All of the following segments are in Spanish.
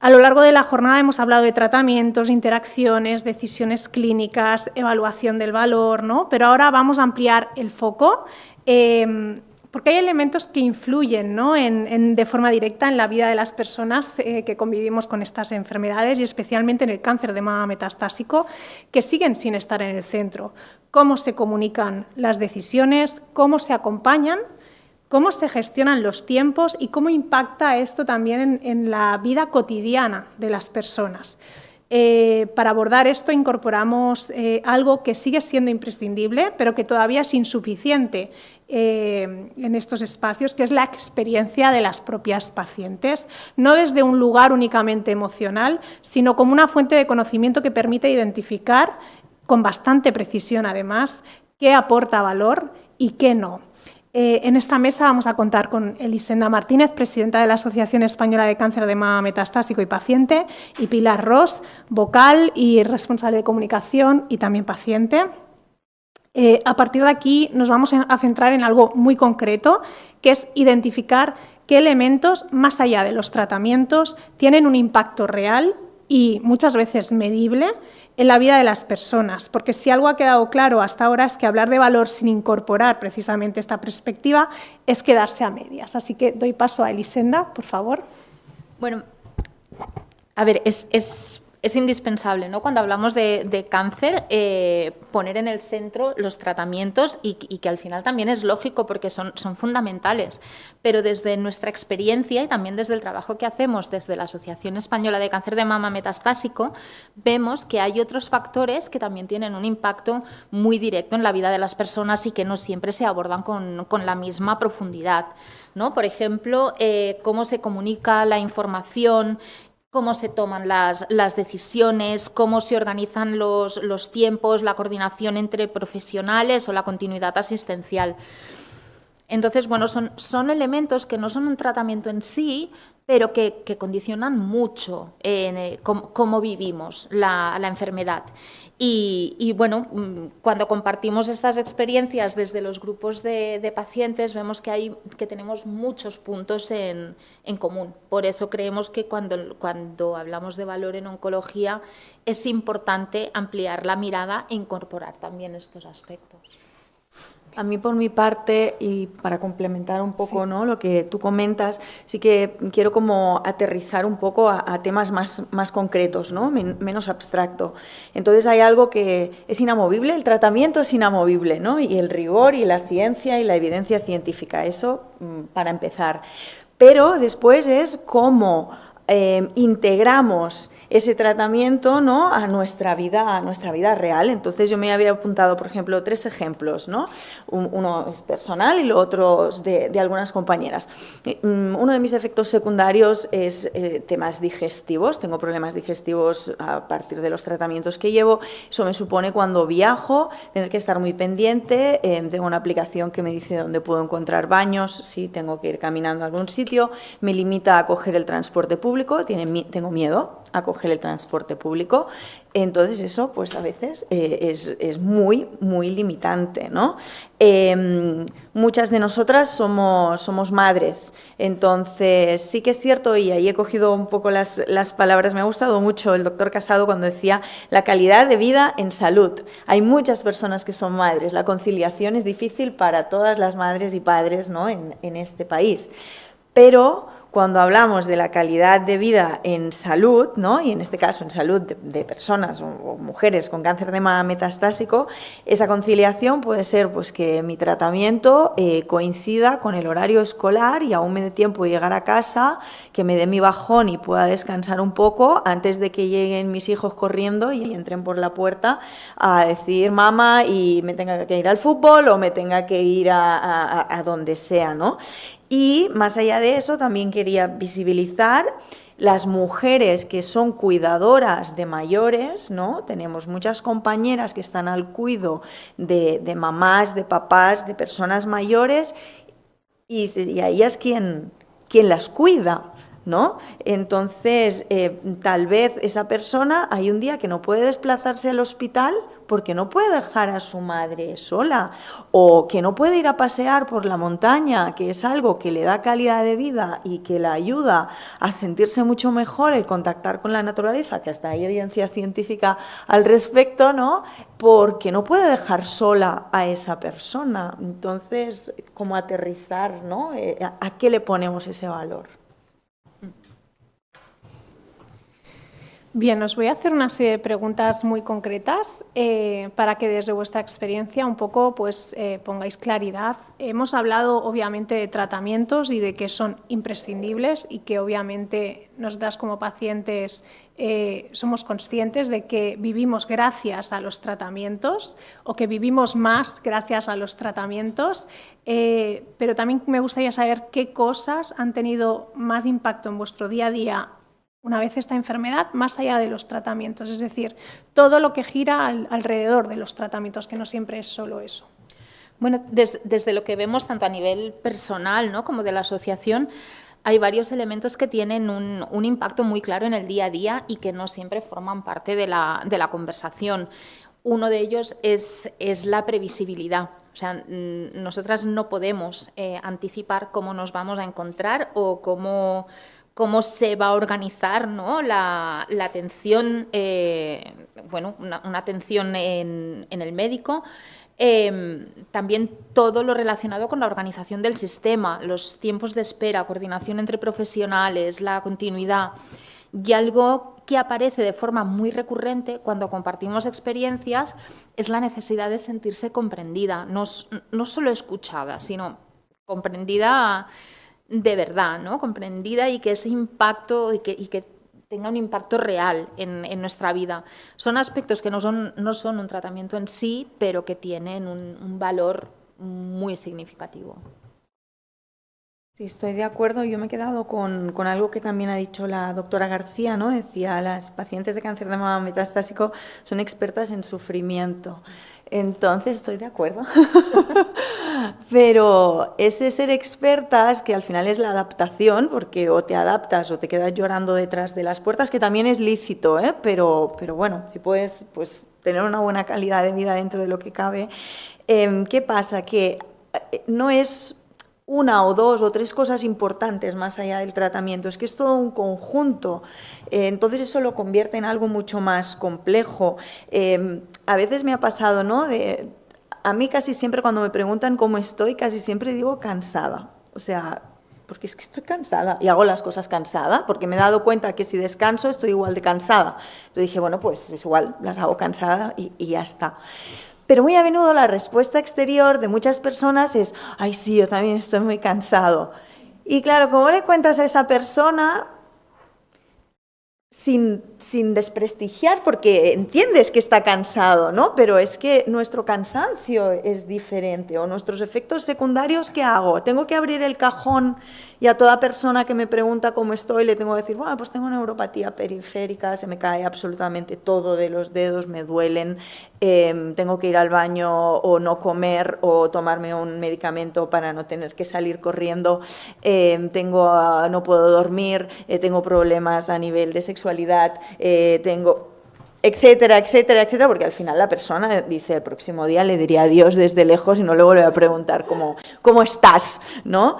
A lo largo de la jornada hemos hablado de tratamientos, interacciones, decisiones clínicas, evaluación del valor, ¿no? Pero ahora vamos a ampliar el foco porque hay elementos que influyen, ¿no? de forma directa en la vida de las personas que convivimos con estas enfermedades y especialmente en el cáncer de mama metastásico, que siguen sin estar en el centro. Cómo se comunican las decisiones, cómo se acompañan, cómo se gestionan los tiempos y cómo impacta esto también en la vida cotidiana de las personas. Para abordar esto incorporamos algo que sigue siendo imprescindible, pero que todavía es insuficiente en estos espacios, que es la experiencia de las propias pacientes, no desde un lugar únicamente emocional, sino como una fuente de conocimiento que permite identificar con bastante precisión, además, qué aporta valor y qué no. En esta mesa vamos a contar con Elisenda Martínez, presidenta de la Asociación Española de Cáncer de Mama Metastásico y Paciente, y Pilar Ros, vocal y responsable de comunicación y también paciente. A partir de aquí nos vamos a centrar en algo muy concreto, que es identificar qué elementos, más allá de los tratamientos, tienen un impacto real y muchas veces medible en la vida de las personas, porque si algo ha quedado claro hasta ahora es que hablar de valor sin incorporar precisamente esta perspectiva es quedarse a medias. Así que doy paso a Elisenda, por favor. Bueno, a ver, es indispensable, ¿no? Cuando hablamos de cáncer, poner en el centro los tratamientos y que al final también es lógico porque son fundamentales. Pero desde nuestra experiencia y también desde el trabajo que hacemos desde la Asociación Española de Cáncer de Mama Metastásico, vemos que hay otros factores que también tienen un impacto muy directo en la vida de las personas y que no siempre se abordan con la misma profundidad, ¿no? Por ejemplo, cómo se comunica la información, cómo se toman las decisiones, cómo se organizan los tiempos, la coordinación entre profesionales o la continuidad asistencial. Entonces, bueno, son elementos que no son un tratamiento en sí, pero que condicionan mucho cómo vivimos la enfermedad. Y bueno, cuando compartimos estas experiencias desde los grupos de pacientes, vemos que tenemos muchos puntos en común. Por eso creemos que cuando hablamos de valor en oncología es importante ampliar la mirada e incorporar también estos aspectos. A mí, por mi parte, y para complementar un poco, ¿no?, lo que tú comentas, sí que quiero como aterrizar un poco a temas más concretos, ¿no?, menos abstracto. Entonces hay algo que es inamovible, el tratamiento es inamovible, ¿no?, y el rigor y la ciencia y la evidencia científica, eso para empezar. Pero después es cómo integramos ese tratamiento, ¿no?, a nuestra vida real. Entonces yo me había apuntado, por ejemplo, 3 ejemplos, ¿no? Uno es personal y lo otro es de algunas compañeras. Uno de mis efectos secundarios es temas digestivos. Tengo problemas digestivos a partir de los tratamientos que llevo. Eso me supone, cuando viajo, tener que estar muy pendiente. Tengo una aplicación que me dice dónde puedo encontrar baños, si tengo que ir caminando a algún sitio. Me limita a coger el transporte público. Tengo miedo a coger el transporte público, entonces eso pues a veces es muy limitante, ¿no? Muchas de nosotras somos madres, entonces sí que es cierto, y ahí he cogido un poco las palabras, me ha gustado mucho el doctor Casado cuando decía la calidad de vida en salud. Hay muchas personas que son madres, la conciliación es difícil para todas las madres y padres, ¿no?, en este país, pero cuando hablamos de la calidad de vida en salud, ¿no?, y en este caso en salud de personas o mujeres con cáncer de mama metastásico, esa conciliación puede ser pues que mi tratamiento coincida con el horario escolar y aún me dé tiempo de llegar a casa, que me dé mi bajón y pueda descansar un poco antes de que lleguen mis hijos corriendo y entren por la puerta a decir mamá y me tenga que ir al fútbol o me tenga que ir a donde sea, ¿no? Y más allá de eso, también quería visibilizar las mujeres que son cuidadoras de mayores, ¿no? Tenemos muchas compañeras que están al cuido de mamás, de papás, de personas mayores, y a ellas ¿quién las cuida?, ¿no? Entonces, tal vez esa persona hay un día que no puede desplazarse al hospital porque no puede dejar a su madre sola, o que no puede ir a pasear por la montaña, que es algo que le da calidad de vida y que la ayuda a sentirse mucho mejor, el contactar con la naturaleza, que hasta hay evidencia científica al respecto, ¿no? Porque no puede dejar sola a esa persona. Entonces, ¿cómo aterrizar, ¿no? ¿A qué le ponemos ese valor? Bien, os voy a hacer una serie de preguntas muy concretas para que desde vuestra experiencia un poco pues, pongáis claridad. Hemos hablado obviamente de tratamientos y de que son imprescindibles y que obviamente nosotras como pacientes somos conscientes de que vivimos gracias a los tratamientos o que vivimos más gracias a los tratamientos, pero también me gustaría saber qué cosas han tenido más impacto en vuestro día a día una vez esta enfermedad, más allá de los tratamientos, es decir, todo lo que gira alrededor de los tratamientos, que no siempre es solo eso. Bueno, desde lo que vemos tanto a nivel personal, ¿no?, como de la asociación, hay varios elementos que tienen un impacto muy claro en el día a día y que no siempre forman parte de la conversación. Uno de ellos es la previsibilidad. O sea, nosotras no podemos anticipar cómo nos vamos a encontrar o cómo se va a organizar, ¿no?, la atención, bueno, una atención en el médico. También todo lo relacionado con la organización del sistema, los tiempos de espera, coordinación entre profesionales, la continuidad. Y algo que aparece de forma muy recurrente cuando compartimos experiencias es la necesidad de sentirse comprendida, no solo escuchada, sino comprendida de verdad, ¿no?, comprendida y que ese impacto y que tenga un impacto real en nuestra vida. Son aspectos que no son un tratamiento en sí, pero que tienen un valor muy significativo. Sí, estoy de acuerdo. Yo me he quedado con algo que también ha dicho la doctora García, ¿no? Decía, las pacientes de cáncer de mama metastásico son expertas en sufrimiento. Entonces, estoy de acuerdo. Pero ese ser expertas, que al final es la adaptación, porque o te adaptas o te quedas llorando detrás de las puertas, que también es lícito, ¿eh? Pero bueno, si puedes pues, tener una buena calidad de vida dentro de lo que cabe. ¿Qué pasa? Que no es una o dos o tres cosas importantes más allá del tratamiento, es que es todo un conjunto, entonces eso lo convierte en algo mucho más complejo. A veces me ha pasado, ¿no? A mí casi siempre cuando me preguntan cómo estoy, casi siempre digo cansada, o sea, porque es que estoy cansada y hago las cosas cansada, porque me he dado cuenta que si descanso estoy igual de cansada. Entonces dije, bueno, pues es igual, las hago cansada y ya está. Pero muy a menudo la respuesta exterior de muchas personas es, ay, sí, yo también estoy muy cansado. Y claro, ¿cómo le cuentas a esa persona sin desprestigiar? Porque entiendes que está cansado, ¿no? Pero es que nuestro cansancio es diferente, o nuestros efectos secundarios, ¿qué hago? ¿Tengo que abrir el cajón y a toda persona que me pregunta cómo estoy le tengo que decir, bueno, pues tengo neuropatía periférica, se me cae absolutamente todo de los dedos, me duelen, tengo que ir al baño o no comer o tomarme un medicamento para no tener que salir corriendo, no puedo dormir, tengo problemas a nivel de sexualidad, etcétera, etcétera, etcétera, porque al final la persona dice, el próximo día le diría adiós desde lejos y no le vuelve a preguntar cómo estás, ¿no?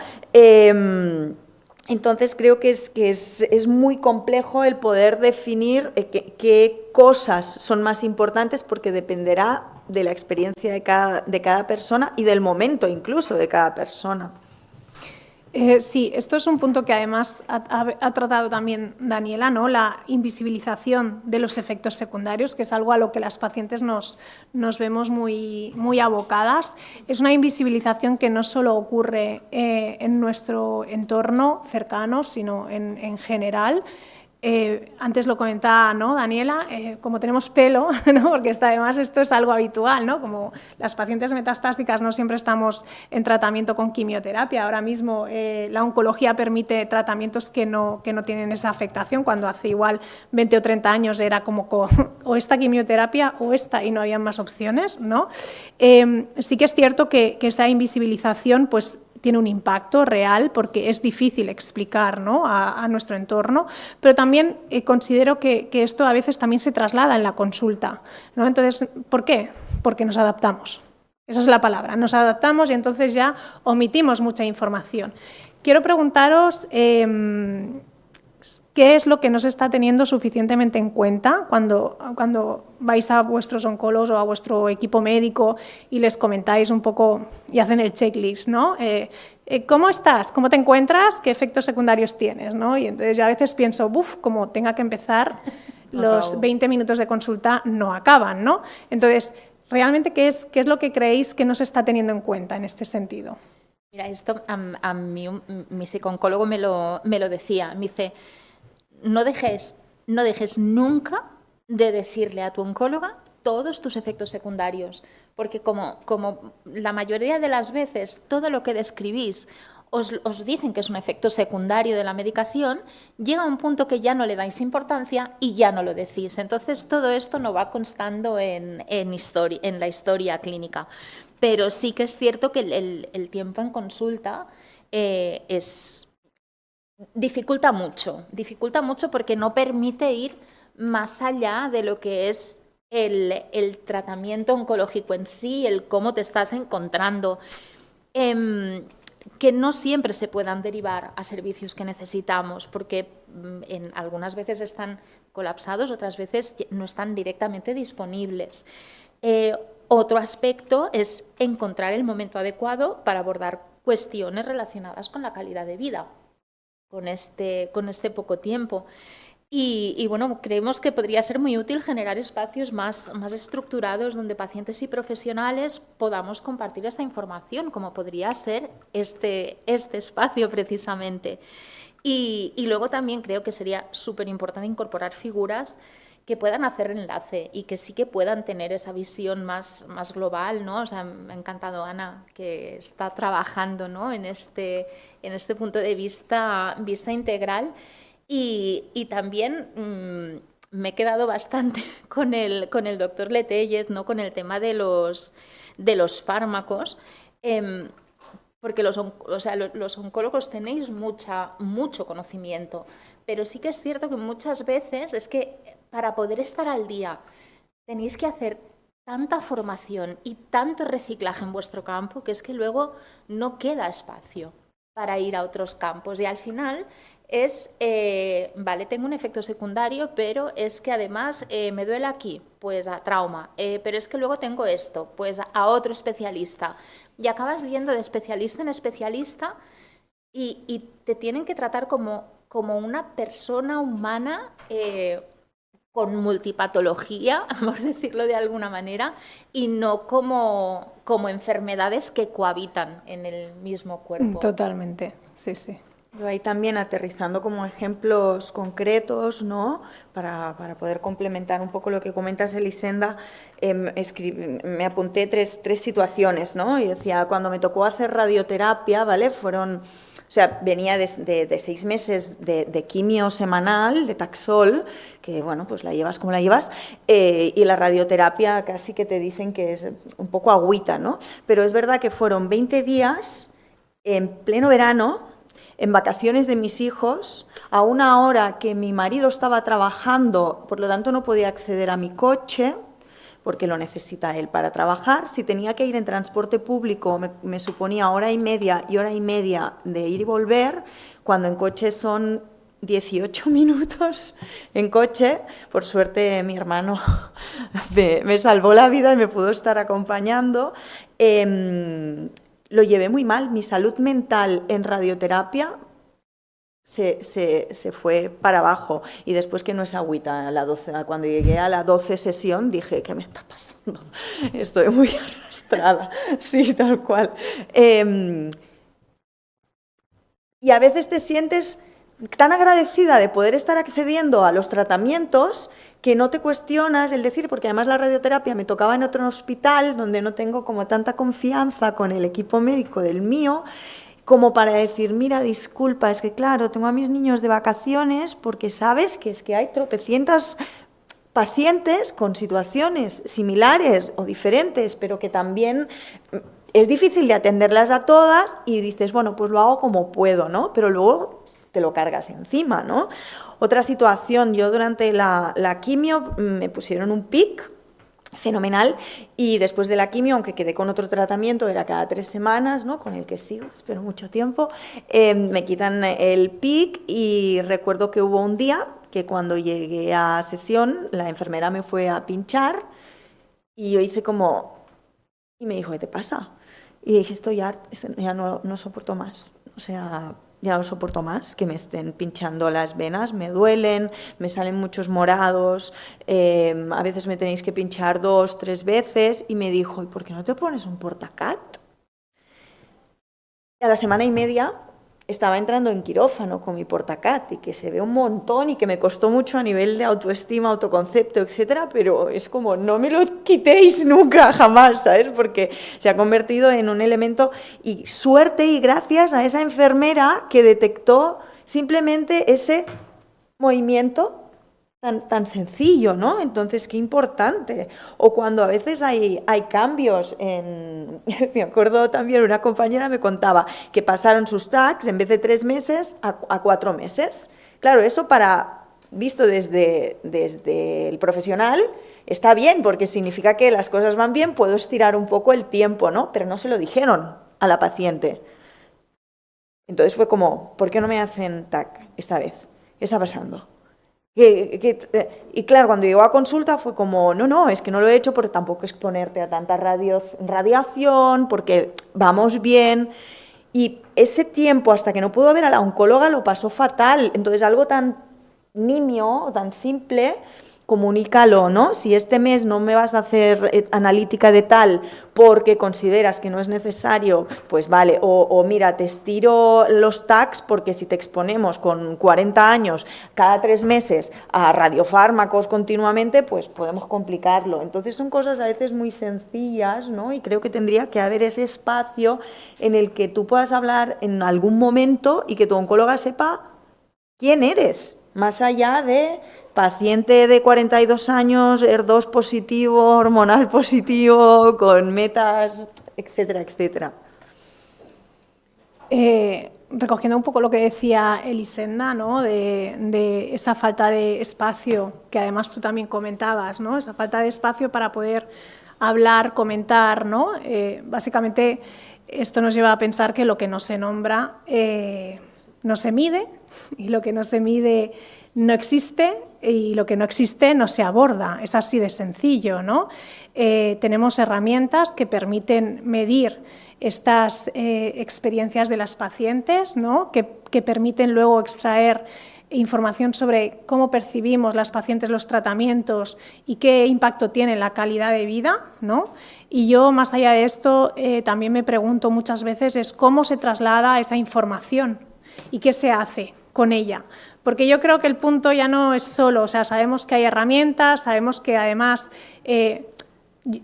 Entonces creo que es muy complejo el poder definir qué cosas son más importantes, porque dependerá de la experiencia de cada persona y del momento incluso de cada persona. Sí, esto es un punto que además ha tratado también Daniela, ¿no? La invisibilización de los efectos secundarios, que es algo a lo que las pacientes nos vemos muy abocadas. Es una invisibilización que no solo ocurre en nuestro entorno cercano, sino en general. Antes lo comentaba, ¿no, Daniela? Como tenemos pelo, ¿no? Porque además esto es algo habitual, ¿no? Como las pacientes metastásicas no siempre estamos en tratamiento con quimioterapia. Ahora mismo la oncología permite tratamientos que no tienen esa afectación, cuando hace igual 20 o 30 años era como o esta quimioterapia o esta, y no había más opciones, ¿no? Sí que es cierto que esa invisibilización pues tiene un impacto real porque es difícil explicar, ¿no?, a nuestro entorno, pero también considero que esto a veces también se traslada en la consulta, ¿no? Entonces, ¿por qué? Porque nos adaptamos. Esa es la palabra, nos adaptamos y entonces ya omitimos mucha información. Quiero preguntaros qué es lo que no se está teniendo suficientemente en cuenta cuando vais a vuestros oncólogos o a vuestro equipo médico y les comentáis un poco y hacen el checklist, ¿no? ¿Cómo estás? ¿Cómo te encuentras? ¿Qué efectos secundarios tienes? ¿No? Y entonces yo a veces pienso, como tenga que empezar, los 20 minutos de consulta no acaban, ¿no? Entonces, realmente, ¿qué es lo que creéis que no se está teniendo en cuenta en este sentido? Mira, esto a mí mi psicooncólogo me lo decía. Me dice, no dejes nunca de decirle a tu oncóloga todos tus efectos secundarios, porque como la mayoría de las veces todo lo que describís os dicen que es un efecto secundario de la medicación, llega un punto que ya no le dais importancia y ya no lo decís. Entonces, todo esto no va constando en la historia clínica. Pero sí que es cierto que el tiempo en consulta dificulta mucho porque no permite ir más allá de lo que es el tratamiento oncológico en sí, el cómo te estás encontrando. Que no siempre se puedan derivar a servicios que necesitamos, porque algunas veces están colapsados, otras veces no están directamente disponibles. Otro aspecto es encontrar el momento adecuado para abordar cuestiones relacionadas con la calidad de vida, con este poco tiempo. Y bueno, creemos que podría ser muy útil generar espacios más estructurados donde pacientes y profesionales podamos compartir esta información, como podría ser este espacio precisamente. Y luego también creo que sería súper importante incorporar figuras que puedan hacer enlace y que sí que puedan tener esa visión más global, ¿no? O sea, me ha encantado Ana, que está trabajando, ¿no?, en este punto de vista integral. Y también me he quedado bastante con el doctor Letellez, ¿no?, con el tema de los fármacos, porque los oncólogos tenéis mucho conocimiento, pero sí que es cierto que muchas veces es que para poder estar al día tenéis que hacer tanta formación y tanto reciclaje en vuestro campo que es que luego no queda espacio para ir a otros campos y al final es, vale, tengo un efecto secundario, pero es que además me duele aquí, pues a trauma, pero es que luego tengo esto, pues a otro especialista. Y acabas yendo de especialista en especialista y te tienen que tratar como una persona humana con multipatología, por decirlo de alguna manera, y no como enfermedades que cohabitan en el mismo cuerpo. Totalmente, sí, sí. Yo ahí también aterrizando como ejemplos concretos, ¿no?, para poder complementar un poco lo que comentas, Elisenda, me apunté tres situaciones, ¿no? Y decía, cuando me tocó hacer radioterapia, ¿vale? Venía de 6 meses de quimio semanal, de Taxol, que bueno, pues la llevas como la llevas, y la radioterapia casi que te dicen que es un poco agüita, ¿no? Pero es verdad que fueron 20 días en pleno verano, en vacaciones de mis hijos, a una hora que mi marido estaba trabajando, por lo tanto no podía acceder a mi coche, porque lo necesita él para trabajar. Si tenía que ir en transporte público, me suponía hora y media de ir y volver, cuando en coche son 18 minutos en coche. Por suerte mi hermano me salvó la vida y me pudo estar acompañando. Lo llevé muy mal, mi salud mental en radioterapia se fue para abajo y después que no es agüita, cuando llegué a la 12 sesión dije, ¿qué me está pasando? Estoy muy arrastrada, sí, tal cual. Y a veces te sientes tan agradecida de poder estar accediendo a los tratamientos que no te cuestionas el decir, porque además la radioterapia me tocaba en otro hospital donde no tengo como tanta confianza con el equipo médico del mío, como para decir, mira, disculpa, es que claro, tengo a mis niños de vacaciones porque sabes que es que hay tropecientas pacientes con situaciones similares o diferentes, pero que también es difícil de atenderlas a todas y dices, bueno, pues lo hago como puedo, ¿no? Pero luego te lo cargas encima, ¿no? Otra situación, yo durante la quimio me pusieron un PIC, fenomenal, y después de la quimio, aunque quedé con otro tratamiento, era cada 3 semanas, ¿no? Con el que sigo, espero mucho tiempo, me quitan el PIC y recuerdo que hubo un día que cuando llegué a sesión, la enfermera me fue a pinchar y yo hice como... Y me dijo, ¿qué te pasa? Y dije, estoy harta, ya no soporto más, o sea... Ya no soporto más que me estén pinchando las venas, me duelen, me salen muchos morados, a veces me tenéis que pinchar 2, 3 veces, y me dijo, ¿y por qué no te pones un Portacat? Y a la semana y media estaba entrando en quirófano con mi Portacat y que se ve un montón y que me costó mucho a nivel de autoestima, autoconcepto, etcétera, pero es como no me lo quitéis nunca, jamás, ¿sabes? Porque se ha convertido en un elemento y suerte y gracias a esa enfermera que detectó simplemente ese movimiento tan sencillo, ¿no? Entonces, qué importante. O cuando a veces hay cambios en... Me acuerdo también, una compañera me contaba que pasaron sus tags en vez de 3 meses a 4 meses. Claro, eso visto desde el profesional está bien, porque significa que las cosas van bien, puedo estirar un poco el tiempo, ¿no? Pero no se lo dijeron a la paciente. Entonces fue como, ¿por qué no me hacen tag esta vez? ¿Qué está pasando? Y claro, cuando llegó a consulta fue como, no, es que no lo he hecho porque tampoco exponerte a tanta radiación, porque vamos bien. Y ese tiempo hasta que no pudo ver a la oncóloga lo pasó fatal. Entonces algo tan nimio, tan simple, comunícalo, ¿no? Si este mes no me vas a hacer analítica de tal porque consideras que no es necesario, pues vale, o mira, te estiro los tags porque si te exponemos con 40 años cada 3 meses a radiofármacos continuamente, pues podemos complicarlo. Entonces son cosas a veces muy sencillas, ¿no? Y creo que tendría que haber ese espacio en el que tú puedas hablar en algún momento y que tu oncóloga sepa quién eres, más allá de paciente de 42 años, ER2 positivo, hormonal positivo, con metas, etcétera, etcétera. Recogiendo un poco lo que decía Elisenda, ¿no? de esa falta de espacio, que además tú también comentabas, ¿no? Esa falta de espacio para poder hablar, comentar, ¿no? Básicamente esto nos lleva a pensar que lo que no se nombra no se mide, y lo que no se mide no existe, y lo que no existe no se aborda. Es así de sencillo, ¿no? Tenemos herramientas que permiten medir estas experiencias de las pacientes, ¿no? que permiten luego extraer información sobre cómo percibimos las pacientes los tratamientos y qué impacto tiene en la calidad de vida, ¿no? Y yo, más allá de esto, también me pregunto muchas veces es cómo se traslada esa información y qué se hace con ella. Porque yo creo que el punto ya no es solo, o sea, sabemos que hay herramientas, sabemos que además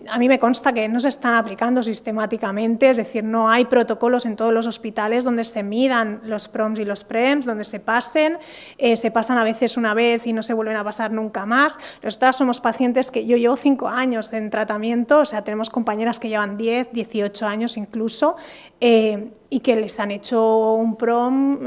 a mí me consta que no se están aplicando sistemáticamente, es decir, no hay protocolos en todos los hospitales donde se midan los PROMs y los PREMs, donde se pasan a veces una vez y no se vuelven a pasar nunca más. Nosotras somos pacientes que yo llevo 5 años en tratamiento, o sea, tenemos compañeras que llevan 10, 18 años incluso, y que les han hecho un PROM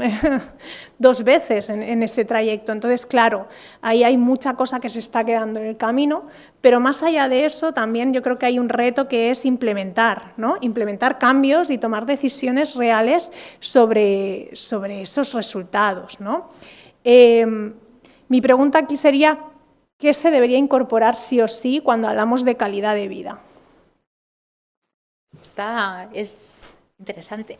2 veces en ese trayecto. Entonces, claro, ahí hay mucha cosa que se está quedando en el camino, pero más allá de eso también yo creo que hay un reto que es implementar, ¿no? Implementar cambios y tomar decisiones reales sobre esos resultados, ¿no? Mi pregunta aquí sería, ¿qué se debería incorporar sí o sí cuando hablamos de calidad de vida? Es interesante,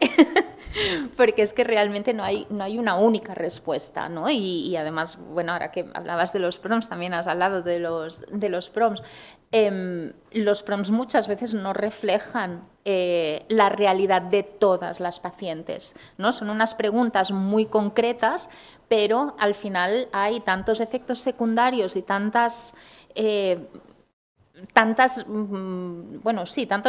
porque es que realmente no hay una única respuesta, ¿no? Y además, bueno, ahora que hablabas de los PROMs, también has hablado de los PROMs. Los PROMs muchas veces no reflejan la realidad de todas las pacientes, ¿no? Son unas preguntas muy concretas, pero al final hay tantos efectos secundarios y tantos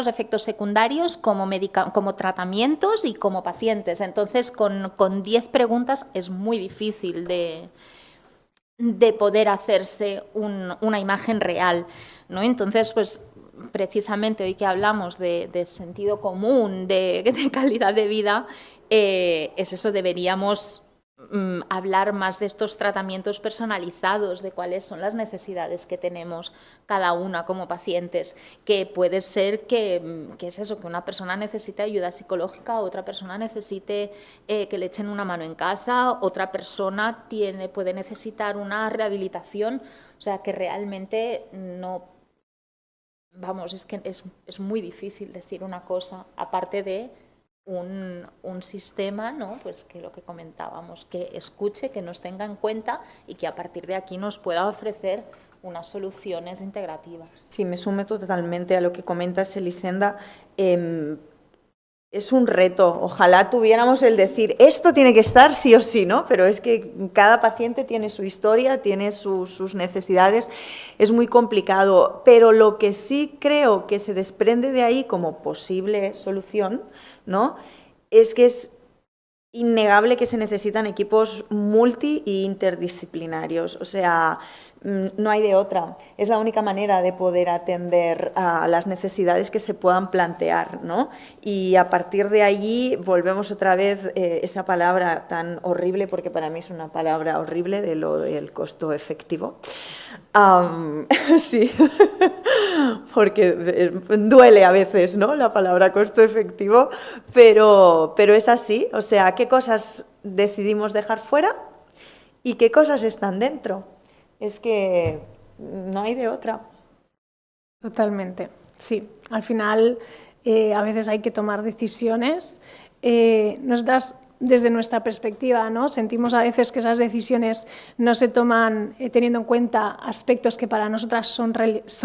efectos secundarios como tratamientos y como pacientes. Entonces, con 10 preguntas es muy difícil de poder hacerse una imagen real, ¿no? Entonces, pues precisamente hoy que hablamos de sentido común, de calidad de vida, es eso, deberíamos hablar más de estos tratamientos personalizados, de cuáles son las necesidades que tenemos cada una como pacientes, que puede ser que es eso, que una persona necesite ayuda psicológica, otra persona necesite que le echen una mano en casa, otra persona puede necesitar una rehabilitación, o sea, que realmente no... Vamos, es que es muy difícil decir una cosa, aparte de un sistema, ¿no? Pues que lo que comentábamos, que escuche, que nos tenga en cuenta y que a partir de aquí nos pueda ofrecer unas soluciones integrativas. Sí, me sumo totalmente a lo que comentas, Elisenda. Es un reto. Ojalá tuviéramos el decir, esto tiene que estar sí o sí, ¿no? Pero es que cada paciente tiene su historia, tiene sus necesidades. Es muy complicado. Pero lo que sí creo que se desprende de ahí como posible solución, ¿no? Es que es innegable que se necesitan equipos multi e interdisciplinarios. O sea, no hay de otra. Es la única manera de poder atender a las necesidades que se puedan plantear, ¿no? Y a partir de allí volvemos otra vez esa palabra tan horrible, porque para mí es una palabra horrible, de lo del costo efectivo. Sí, porque duele a veces, ¿no?, la palabra costo efectivo, pero es así. O sea, ¿qué cosas decidimos dejar fuera y qué cosas están dentro? Es que no hay de otra. Totalmente, sí. Al final, a veces hay que tomar decisiones. Nosotras, desde nuestra perspectiva, ¿no?, sentimos a veces que esas decisiones no se toman teniendo en cuenta aspectos que para nosotras son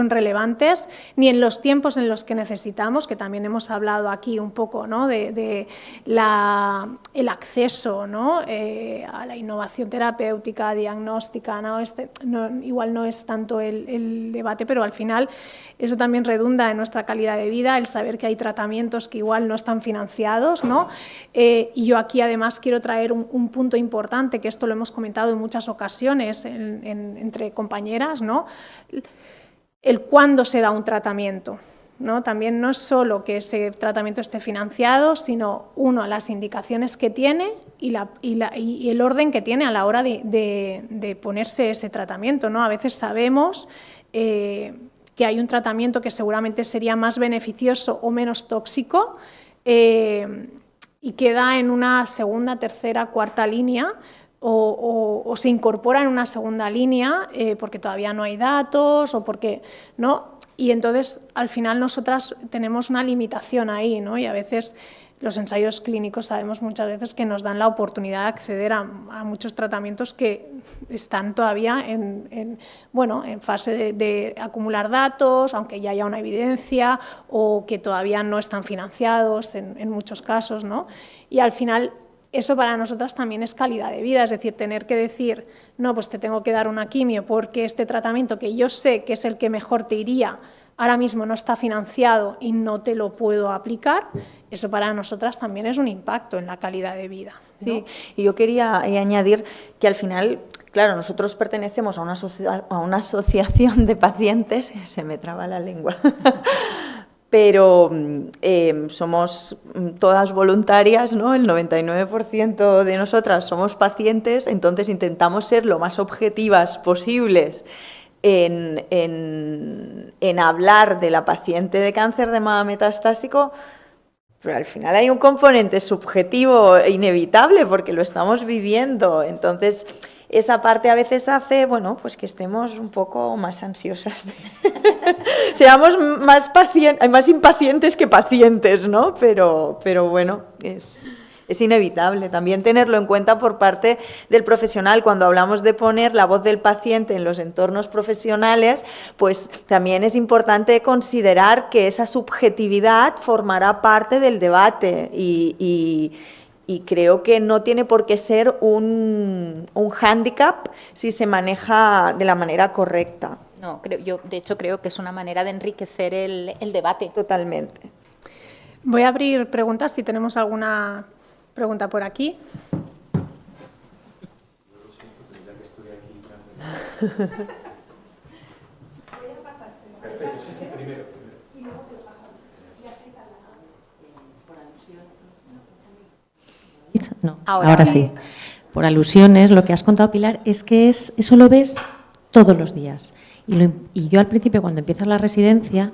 relevantes, ni en los tiempos en los que necesitamos, que también hemos hablado aquí un poco, ¿no?, de el acceso, ¿no?, a la innovación terapéutica, diagnóstica, ¿no? Igual no es tanto el debate, pero al final eso también redunda en nuestra calidad de vida, el saber que hay tratamientos que igual no están financiados, ¿no? Y yo aquí además quiero traer un punto importante, que esto lo hemos comentado en muchas ocasiones entre compañeras, ¿no? El cuándo se da un tratamiento, ¿no? También no es solo que ese tratamiento esté financiado, sino, uno, las indicaciones que tiene y el orden que tiene a la hora de ponerse ese tratamiento, ¿no? A veces sabemos que hay un tratamiento que seguramente sería más beneficioso o menos tóxico, y queda en una segunda, tercera, cuarta línea, o se incorpora en una segunda línea porque todavía no hay datos o porque no. Y entonces, al final, nosotras tenemos una limitación ahí, ¿no? Y a veces los ensayos clínicos sabemos muchas veces que nos dan la oportunidad de acceder a muchos tratamientos que están todavía en fase de acumular datos, aunque ya haya una evidencia, o que todavía no están financiados en muchos casos, ¿no? Y al final eso para nosotras también es calidad de vida, es decir, tener que decir, no, pues te tengo que dar una quimio porque este tratamiento que yo sé que es el que mejor te iría, ahora mismo no está financiado y no te lo puedo aplicar, eso para nosotras también es un impacto en la calidad de vida, ¿no? Sí, y yo quería añadir que al final, claro, nosotros pertenecemos a una asociación de pacientes, se me traba la lengua, pero somos todas voluntarias, ¿no? El 99% de nosotras somos pacientes, entonces intentamos ser lo más objetivas posibles en hablar de la paciente de cáncer de mama metastásico, pero al final hay un componente subjetivo inevitable porque lo estamos viviendo. Entonces, esa parte a veces hace, bueno, pues que estemos un poco más ansiosas. Seamos más impacientes que pacientes, ¿no? Pero bueno, es inevitable también tenerlo en cuenta por parte del profesional. Cuando hablamos de poner la voz del paciente en los entornos profesionales, pues también es importante considerar que esa subjetividad formará parte del debate y creo que no tiene por qué ser un hándicap si se maneja de la manera correcta. No, yo de hecho creo que es una manera de enriquecer el debate. Totalmente. Voy a abrir preguntas si tenemos alguna pregunta por aquí. Perfecto, sí, primero. No, Ahora. ahora sí. Por alusiones, lo que has contado, Pilar, es que eso lo ves todos los días. Y yo al principio, cuando empiezas la residencia,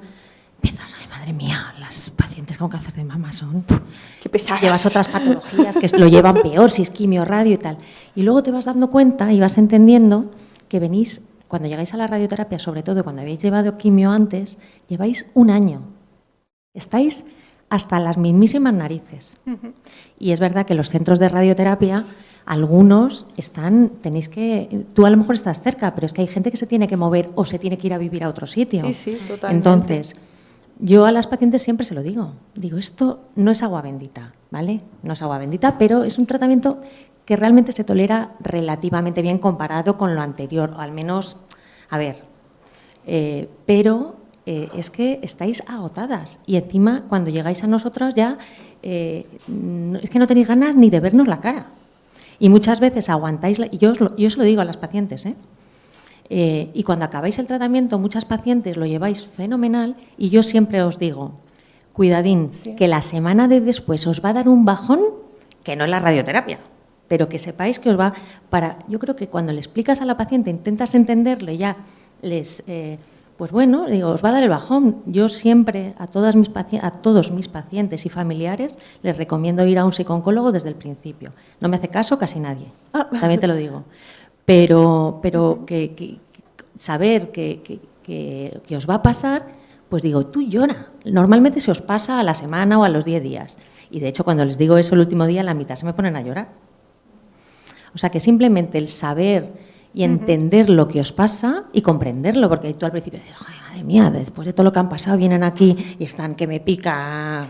empiezas, ay, madre mía, las pacientes con cáncer de mama son... Qué pesadas. Llevas otras patologías que lo llevan peor, si es quimio, radio y tal. Y luego te vas dando cuenta y vas entendiendo que venís, cuando llegáis a la radioterapia, sobre todo cuando habéis llevado quimio antes, lleváis un año. Estáis hasta las mismísimas narices. Y es verdad que los centros de radioterapia, algunos tú a lo mejor estás cerca, pero es que hay gente que se tiene que mover o se tiene que ir a vivir a otro sitio. Sí, totalmente. Entonces, yo a las pacientes siempre se lo digo, esto no es agua bendita, ¿vale? No es agua bendita, pero es un tratamiento que realmente se tolera relativamente bien comparado con lo anterior, o al menos, a ver, pero es que estáis agotadas y encima cuando llegáis a nosotros ya es que no tenéis ganas ni de vernos la cara. Y muchas veces aguantáis, y yo os lo digo a las pacientes, y cuando acabáis el tratamiento, muchas pacientes lo lleváis fenomenal y yo siempre os digo, cuidadín, sí, que la semana de después os va a dar un bajón, que no es la radioterapia, pero que sepáis que os va yo creo que cuando le explicas a la paciente, intentas entenderlo y ya pues bueno, digo, os va a dar el bajón. Yo siempre a todos mis pacientes y familiares les recomiendo ir a un psicooncólogo desde el principio. No me hace caso casi nadie, también te lo digo. Pero que saber que os va a pasar, pues digo, tú llora. Normalmente se os pasa a la semana o a los 10 días. Y de hecho, cuando les digo eso el último día, la mitad se me ponen a llorar. O sea, que simplemente el saber y entender lo que os pasa y comprenderlo, porque tú al principio dices, ay, madre mía, después de todo lo que han pasado, vienen aquí y están que me pica,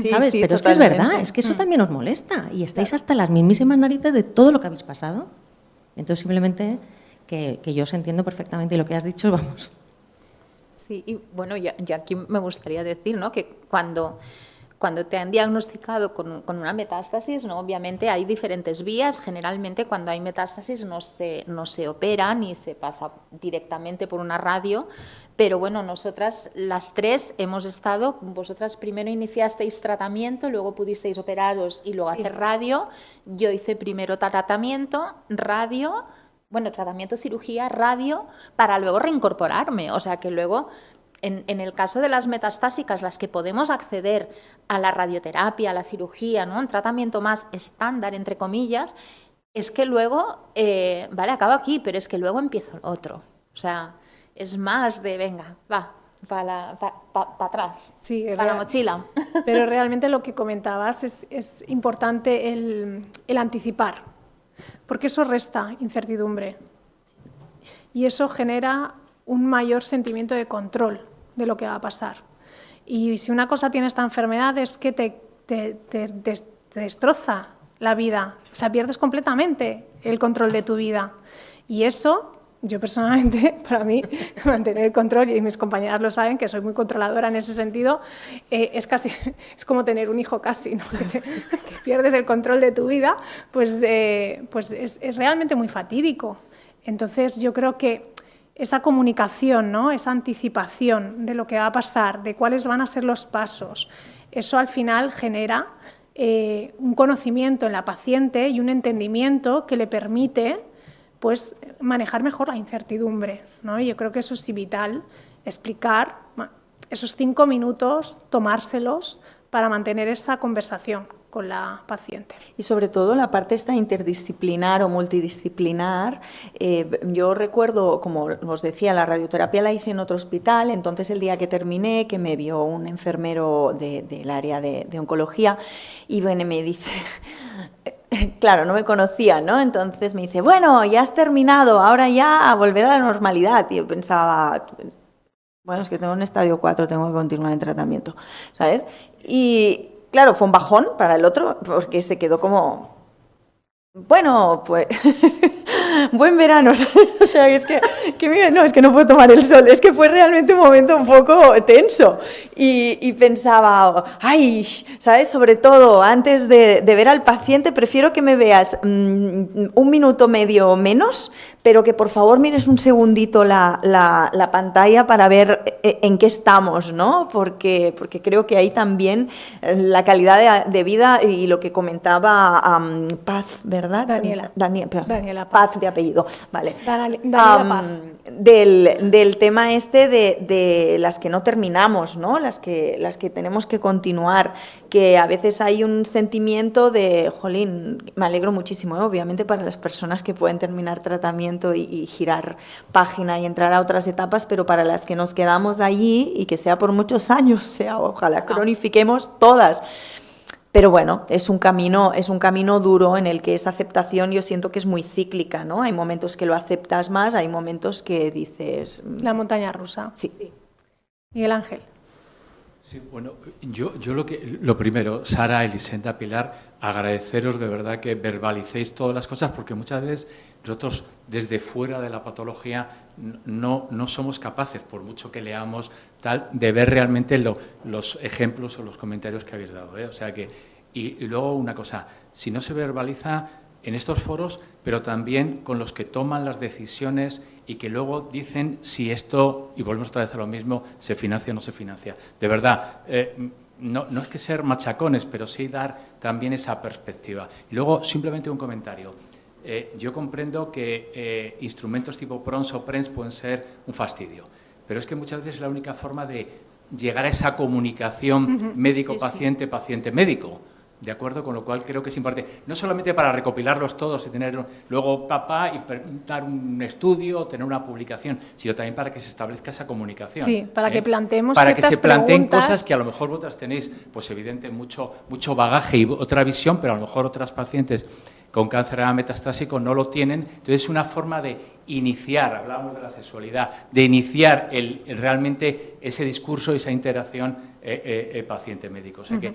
¿sabes? Sí, pero totalmente. Es que es verdad, es que eso también os molesta y estáis hasta las mismísimas narices de todo lo que habéis pasado. Entonces, simplemente que yo os entiendo perfectamente y lo que has dicho, vamos. Sí, y bueno, yo aquí me gustaría decir, ¿no?, que cuando te han diagnosticado con una metástasis, ¿no?, obviamente hay diferentes vías. Generalmente cuando hay metástasis no se opera ni se pasa directamente por una radio, pero bueno, nosotras las tres hemos estado, vosotras primero iniciasteis tratamiento, luego pudisteis operaros y luego hacer radio. Yo hice primero tratamiento, radio, tratamiento, cirugía, radio, para luego reincorporarme. O sea que luego... En el caso de las metastásicas, las que podemos acceder a la radioterapia, a la cirugía, ¿no?, un tratamiento más estándar, entre comillas, es que luego, acabo aquí, pero es que luego empiezo el otro. O sea, es más de, venga, va para atrás, sí, para la mochila. Pero realmente lo que comentabas es importante el anticipar, porque eso resta incertidumbre y eso genera un mayor sentimiento de control de lo que va a pasar. Y si una cosa tiene esta enfermedad es que te destroza la vida, o sea, pierdes completamente el control de tu vida. Y eso, yo personalmente, para mí, mantener el control, y mis compañeras lo saben, que soy muy controladora en ese sentido, es como tener un hijo casi, ¿no? que pierdes el control de tu vida, pues es realmente muy fatídico. Entonces, yo creo que esa comunicación, ¿no?, esa anticipación de lo que va a pasar, de cuáles van a ser los pasos, eso al final genera un conocimiento en la paciente y un entendimiento que le permite, pues, manejar mejor la incertidumbre, ¿no? Y yo creo que eso es vital, explicar esos 5 minutos, tomárselos para mantener esa conversación con la paciente. Y sobre todo la parte esta interdisciplinar o multidisciplinar. Yo recuerdo, como os decía, la radioterapia la hice en otro hospital, entonces el día que terminé, que me vio un enfermero del área de oncología, y bueno, me dice... Claro, no me conocía, ¿no? Entonces me dice, bueno, ya has terminado, ahora ya a volver a la normalidad. Y yo pensaba, bueno, es que tengo un estadio 4, tengo que continuar en tratamiento, ¿sabes? Y claro, fue un bajón para el otro, porque se quedó como, bueno, pues, buen verano, o sea, es que no, es que no puedo tomar el sol, es que fue realmente un momento un poco tenso, y pensaba, ay, ¿sabes? Sobre todo, antes de ver al paciente, prefiero que me veas un minuto medio menos, pero que por favor mires un segundito la pantalla para ver en qué estamos, ¿no? Porque creo que ahí también la calidad de vida y lo que comentaba Paz, ¿verdad? Daniela Paz de apellido, vale. Daniela Paz. Del tema este de las que no terminamos, ¿no? Las que tenemos que continuar, que a veces hay un sentimiento de, jolín, me alegro muchísimo, obviamente para las personas que pueden terminar tratamiento y girar página y entrar a otras etapas, pero para las que nos quedamos allí y que sea por muchos años, ojalá cronifiquemos todas. Pero bueno, es un camino duro en el que esa aceptación yo siento que es muy cíclica, ¿no? Hay momentos que lo aceptas más, hay momentos que dices... La montaña rusa. Sí. Miguel Ángel. Sí, bueno, yo lo primero, Sara, Elisenda, Pilar, agradeceros de verdad que verbalicéis todas las cosas, porque muchas veces nosotros desde fuera de la patología no somos capaces, por mucho que leamos tal, de ver realmente los ejemplos o los comentarios que habéis dado, ¿eh? O sea que, y luego una cosa, si no se verbaliza en estos foros, pero también con los que toman las decisiones y que luego dicen si esto, y volvemos otra vez a lo mismo, se financia o no se financia. De verdad, no es que ser machacones, pero sí dar también esa perspectiva. Y luego, simplemente un comentario. Yo comprendo que instrumentos tipo PRONS o PRENS pueden ser un fastidio, pero es que muchas veces es la única forma de llegar a esa comunicación médico-paciente, paciente-médico. ¿De acuerdo? Con lo cual creo que es importante, no solamente para recopilarlos todos y tener luego y dar un estudio, tener una publicación, sino también para que se establezca esa comunicación. Sí, para que planteemos para que se planteen preguntas. Cosas que a lo mejor vosotras tenéis, pues evidente, mucho bagaje y otra visión, pero a lo mejor otras pacientes con cáncer renal metastásico no lo tienen. Entonces es una forma de iniciar, hablábamos de la sexualidad, de iniciar realmente ese discurso, esa interacción paciente-médico. O sea que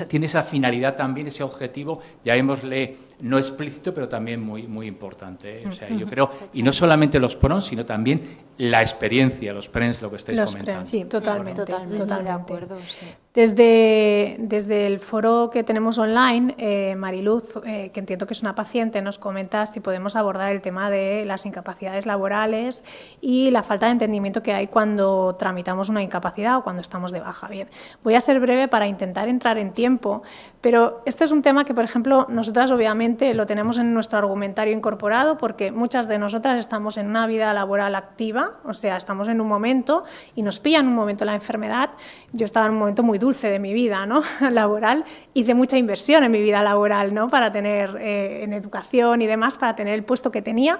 tiene esa finalidad también, ese objetivo, llamémosle no explícito, pero también muy importante. O sea, yo creo, y no solamente los PRONS, sino también la experiencia, los PRENS, lo que estáis comentando. Sí, totalmente. De acuerdo, sí. Desde el foro que tenemos online, Mariluz, que entiendo que es una paciente, nos comenta si podemos abordar el tema de las incapacidades laborales y la falta de entendimiento que hay cuando tramitamos una incapacidad o cuando estamos de baja. Bien, voy a ser breve para intentar entrar en tiempo, pero este es un tema que, por ejemplo, nosotras obviamente lo tenemos en nuestro argumentario incorporado porque muchas de nosotras estamos en una vida laboral activa, o sea, estamos en un momento y nos pilla en un momento la enfermedad. Yo estaba en un momento muy dulce de mi vida, ¿no? Laboral, hice mucha inversión en mi vida laboral, ¿no? Para tener en educación y demás, para tener el puesto que tenía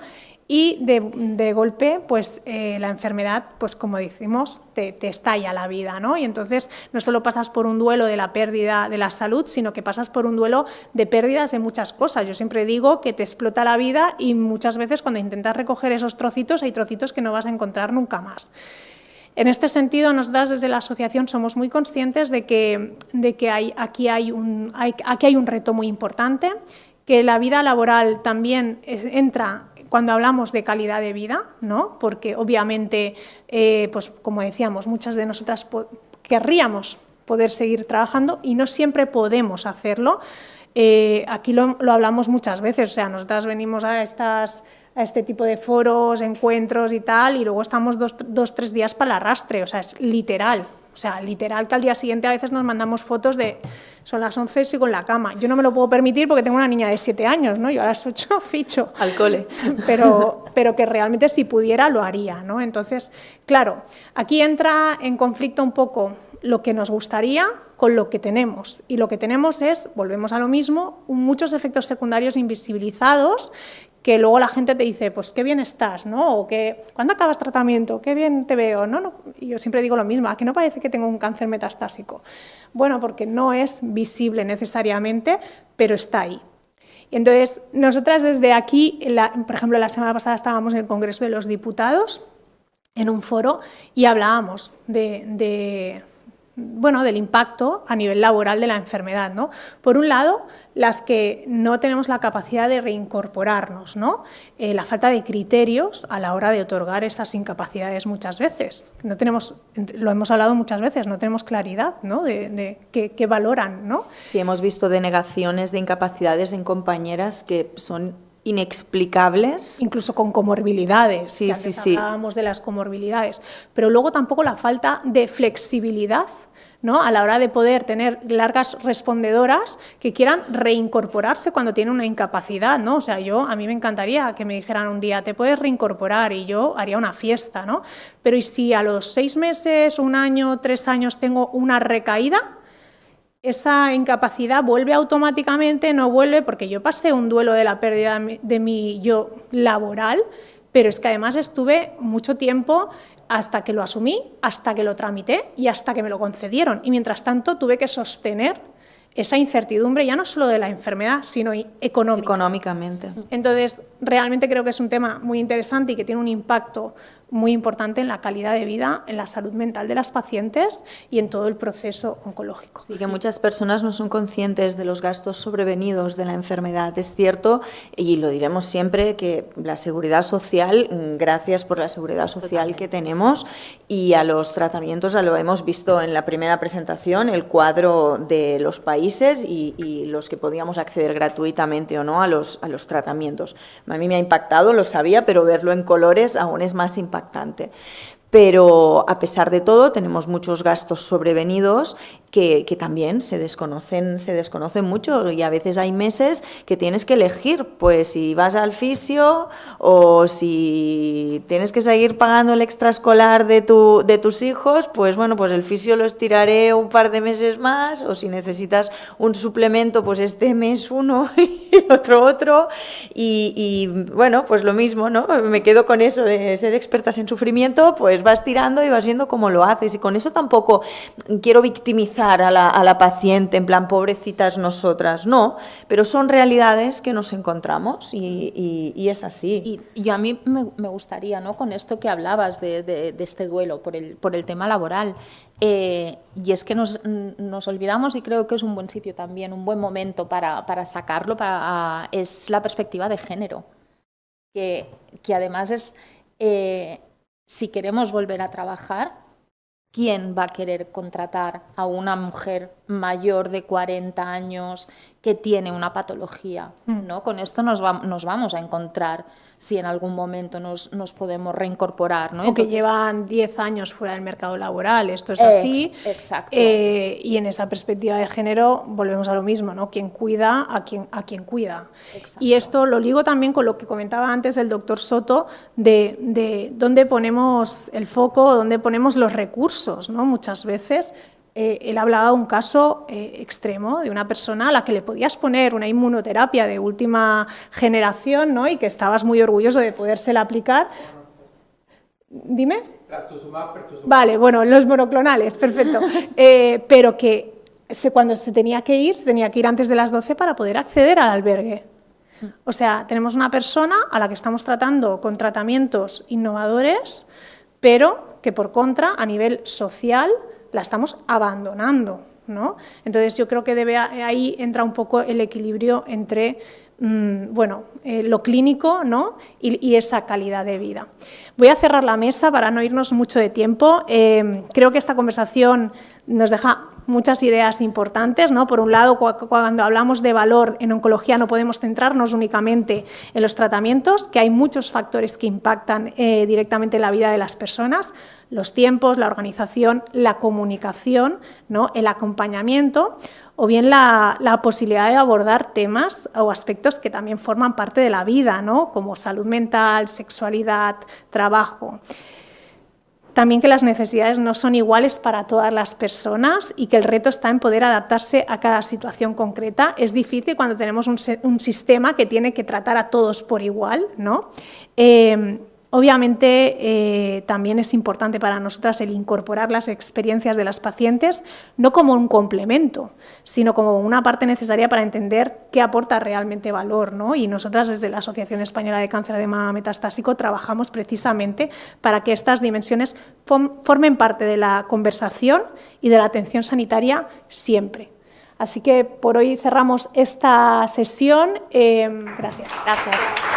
y de golpe, pues la enfermedad, pues como decimos, te estalla la vida, ¿no? Y entonces no solo pasas por un duelo de la pérdida de la salud, sino que pasas por un duelo de pérdidas de muchas cosas. Yo siempre digo que te explota la vida y muchas veces cuando intentas recoger esos trocitos, hay trocitos que no vas a encontrar nunca más. En este sentido, nosotras desde la asociación somos muy conscientes de que aquí hay un reto muy importante, que la vida laboral también entra cuando hablamos de calidad de vida, ¿no? Porque obviamente, pues como decíamos, muchas de nosotras querríamos poder seguir trabajando y no siempre podemos hacerlo. Aquí lo hablamos muchas veces, o sea, nosotras venimos a este tipo de foros, encuentros y tal, y luego estamos dos, 3 días para el arrastre, o sea, es literal. O sea, literal que al día siguiente a veces nos mandamos fotos de son las 11 y sigo en la cama. Yo no me lo puedo permitir porque tengo una niña de 7 años, ¿no? Yo a las 8 ficho. Al cole. Pero que realmente si pudiera lo haría, ¿no? Entonces, claro, aquí entra en conflicto un poco lo que nos gustaría con lo que tenemos. Y lo que tenemos es, volvemos a lo mismo, muchos efectos secundarios invisibilizados que luego la gente te dice, pues qué bien estás, ¿no? O que, ¿cuándo acabas tratamiento? Qué bien te veo, ¿no? Y yo siempre digo lo mismo, ¿a que no parece que tengo un cáncer metastásico? Bueno, porque no es visible necesariamente, pero está ahí. Y entonces, nosotras desde aquí, por ejemplo, la semana pasada estábamos en el Congreso de los Diputados, en un foro, y hablábamos del impacto a nivel laboral de la enfermedad, ¿no? Por un lado, las que no tenemos la capacidad de reincorporarnos, ¿no? La falta de criterios a la hora de otorgar esas incapacidades muchas veces. No tenemos, lo hemos hablado muchas veces, no tenemos claridad, ¿no? de qué valoran, ¿no? Sí, hemos visto denegaciones de incapacidades en compañeras que son inexplicables. Incluso con comorbilidades, Sí, que sí, antes sí. hablábamos de las comorbilidades, pero luego tampoco la falta de flexibilidad, ¿no? A la hora de poder tener largas respondedoras que quieran reincorporarse cuando tienen una incapacidad, ¿no? O sea, a mí me encantaría que me dijeran un día, te puedes reincorporar, y yo haría una fiesta, ¿no? Pero ¿y si a los 6 meses, 1 año, 3 años tengo una recaída? Esa incapacidad vuelve automáticamente, no vuelve, porque yo pasé un duelo de la pérdida de mi yo laboral, pero es que además estuve mucho tiempo hasta que lo asumí, hasta que lo tramité y hasta que me lo concedieron. Y mientras tanto tuve que sostener esa incertidumbre ya no solo de la enfermedad, sino económica. Económicamente. Entonces, realmente creo que es un tema muy interesante y que tiene un impacto muy importante en la calidad de vida, en la salud mental de las pacientes y en todo el proceso oncológico. Sí, que muchas personas no son conscientes de los gastos sobrevenidos de la enfermedad. Es cierto, y lo diremos siempre, que la seguridad social, gracias por la seguridad social que tenemos, y a los tratamientos, ya lo hemos visto en la primera presentación, el cuadro de los países y los que podíamos acceder gratuitamente o no a los tratamientos. A mí me ha impactado, lo sabía, pero verlo en colores aún es más impactante. Pero a pesar de todo tenemos muchos gastos sobrevenidos que también se desconocen mucho, y a veces hay meses que tienes que elegir, pues si vas al fisio o si tienes que seguir pagando el extraescolar de tus hijos, pues bueno, pues el fisio lo estiraré un par de meses más, o si necesitas un suplemento, pues este mes uno y el otro, y bueno, pues lo mismo, ¿no? Me quedo con eso de ser expertas en sufrimiento, pues vas tirando y vas viendo cómo lo haces, y con eso tampoco quiero victimizar a la paciente, en plan, pobrecitas nosotras, no, pero son realidades que nos encontramos y es así. Y a mí me gustaría, ¿no?, con esto que hablabas de este duelo por el tema laboral, y es que nos olvidamos, y creo que es un buen sitio también, un buen momento para sacarlo, es la perspectiva de género, que además es, si queremos volver a trabajar, ¿quién va a querer contratar a una mujer mayor de 40 años que tiene una patología, ¿no? Con esto nos vamos a encontrar si en algún momento nos podemos reincorporar, ¿no? O que llevan 10 años fuera del mercado laboral, esto es así. Exacto. Y en esa perspectiva de género volvemos a lo mismo, ¿no? Quien cuida a quien cuida. Exacto. Y esto lo ligo también con lo que comentaba antes el doctor Soto de dónde ponemos el foco, dónde ponemos los recursos, ¿no? Muchas veces él hablaba de un caso extremo de una persona a la que le podías poner una inmunoterapia de última generación, ¿no? Y que estabas muy orgulloso de podérsela aplicar. Dime. Vale, bueno, los monoclonales, perfecto. Pero que cuando se tenía que ir antes de las 12 para poder acceder al albergue. O sea, tenemos una persona a la que estamos tratando con tratamientos innovadores, pero que por contra, a nivel social, la estamos abandonando, ¿no? Entonces yo creo que ahí entra un poco el equilibrio entre lo clínico, ¿no? y esa calidad de vida. Voy a cerrar la mesa para no irnos mucho de tiempo. Creo que esta conversación nos deja muchas ideas importantes, ¿no? Por un lado, cuando hablamos de valor en oncología no podemos centrarnos únicamente en los tratamientos, que hay muchos factores que impactan directamente en la vida de las personas: los tiempos, la organización, la comunicación, ¿no? El acompañamiento, o bien la posibilidad de abordar temas o aspectos que también forman parte de la vida, ¿no? Como salud mental, sexualidad, trabajo. También que las necesidades no son iguales para todas las personas y que el reto está en poder adaptarse a cada situación concreta. Es difícil cuando tenemos un sistema que tiene que tratar a todos por igual, ¿no? Obviamente, también es importante para nosotras el incorporar las experiencias de las pacientes, no como un complemento, sino como una parte necesaria para entender qué aporta realmente valor, ¿no? Y nosotras, desde la Asociación Española de Cáncer de Mama Metastásico, trabajamos precisamente para que estas dimensiones formen parte de la conversación y de la atención sanitaria siempre. Así que por hoy cerramos esta sesión. Gracias. Gracias.